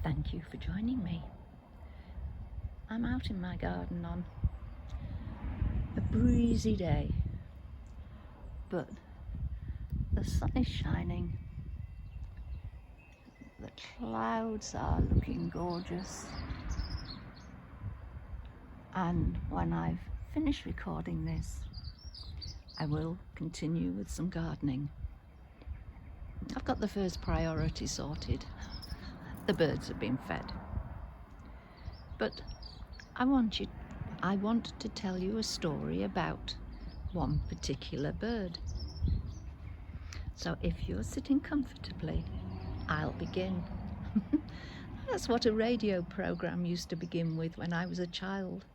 Thank you for joining me. I'm out in my garden on a breezy day, but the sun is shining, the clouds are looking gorgeous, and when I've finished recording this, I will continue with some gardening. I've got the first priority sorted. The birds have been fed. But I want to tell you a story about one particular bird. So if you're sitting comfortably, I'll begin. That's what a radio program used to begin with when I was a child.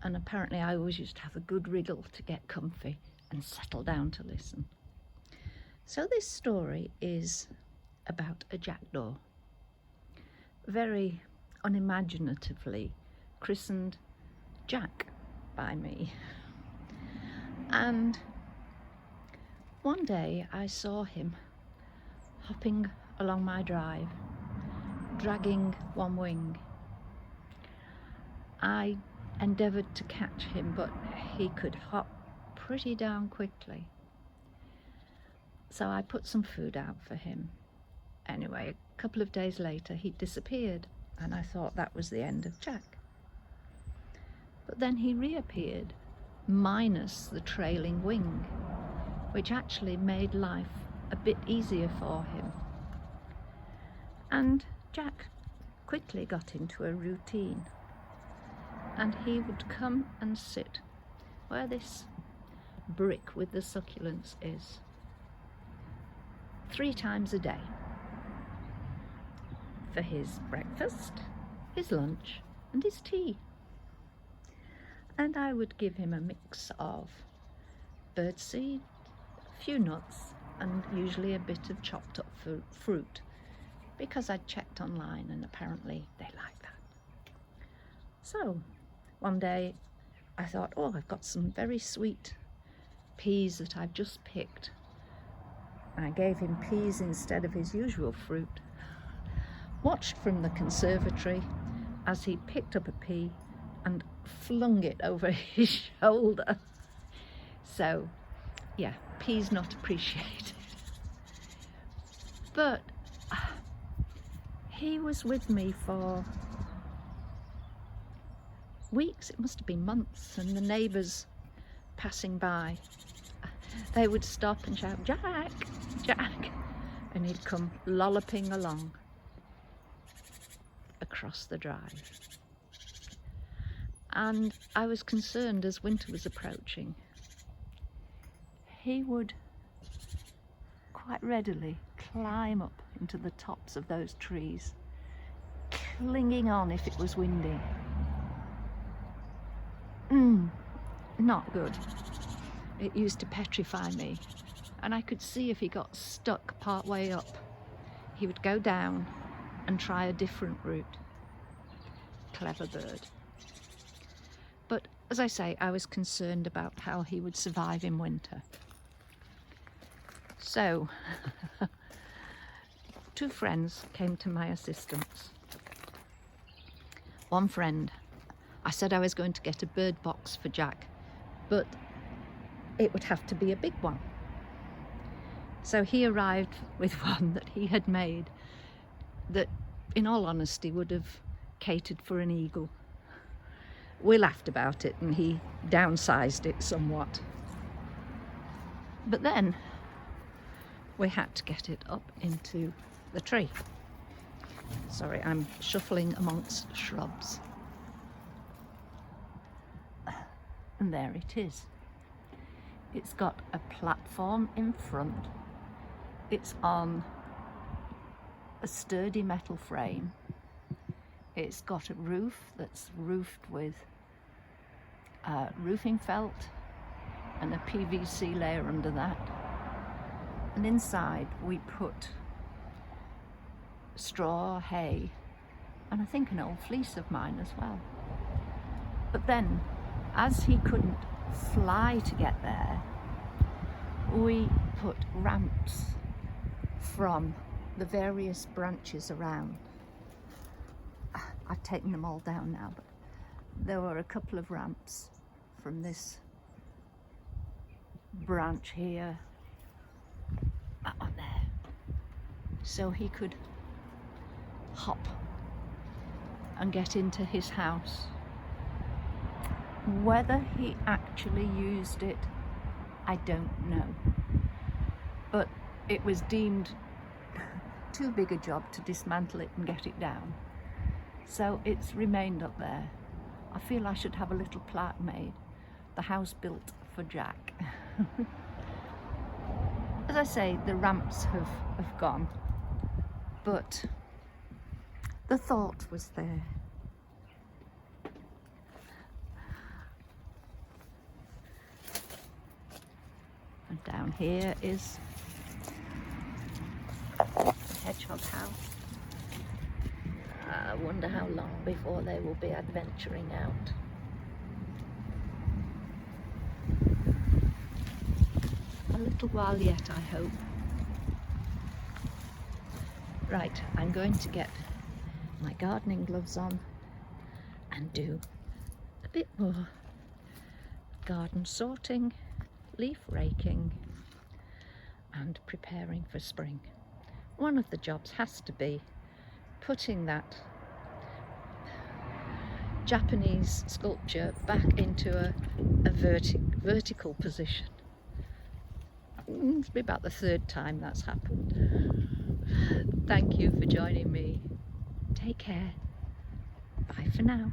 And apparently I always used to have a good wriggle to get comfy and settle down to listen. So this story is about a jackdaw, very unimaginatively christened Jack by me. And one day I saw him hopping along my drive, dragging one wing. I endeavoured to catch him, but he could hop pretty darn quickly. So I put some food out for him. Anyway, a couple of days later he disappeared, and I thought that was the end of Jack. But then he reappeared, minus the trailing wing, which actually made life a bit easier for him. And Jack quickly got into a routine, and he would come and sit where this brick with the succulents is 3 times a day, for his breakfast, his lunch and his tea. And I would give him a mix of birdseed, a few nuts, and usually a bit of chopped up fruit, because I'd checked online and apparently they like that. So one day I thought, oh, I've got some very sweet peas that I've just picked. I gave him peas instead of his usual fruit, watched from the conservatory as he picked up a pea and flung it over his shoulder. So yeah, peas not appreciated. But he was with me for weeks, it must have been months, and the neighbours passing by, they would stop and shout, "Jack, Jack," and he'd come lolloping along across the drive. And I was concerned as winter was approaching. He would quite readily climb up into the tops of those trees, clinging on if it was windy. Not good. It used to petrify me, and I could see if he got stuck part way up, he would go down and try a different route. Clever bird. But as I say, I was concerned about how he would survive in winter. So 2 friends came to my assistance. One friend, I said I was going to get a bird box for Jack, but it would have to be a big one. So he arrived with one that he had made that, in all honesty, would have catered for an eagle. We laughed about it and he downsized it somewhat. But then we had to get it up into the tree. Sorry, I'm shuffling amongst shrubs. And there it is. It's got a platform in front. It's on a sturdy metal frame. It's got a roof that's roofed with roofing felt and a PVC layer under that. And inside we put straw, hay, and I think an old fleece of mine as well. But then, as he couldn't fly to get there, we put ramps from the various branches around I've taken them all down now, but there were a couple of ramps from this branch here, that one there, so he could hop and get into his house. Whether he actually used it, I don't know, but it was deemed too big a job to dismantle it and get it down, so it's remained up there. I feel I should have a little plaque made, the house built for Jack. As I say, the ramps have gone, but the thought was there. And down here is the hedgehog house. I wonder how long before they will be adventuring out. A little while yet, I hope. Right, I'm going to get my gardening gloves on and do a bit more garden sorting, leaf raking and preparing for spring. One of the jobs has to be putting that Japanese sculpture back into a vertical position. It's been about the third time that's happened. Thank you for joining me. Take care. Bye for now.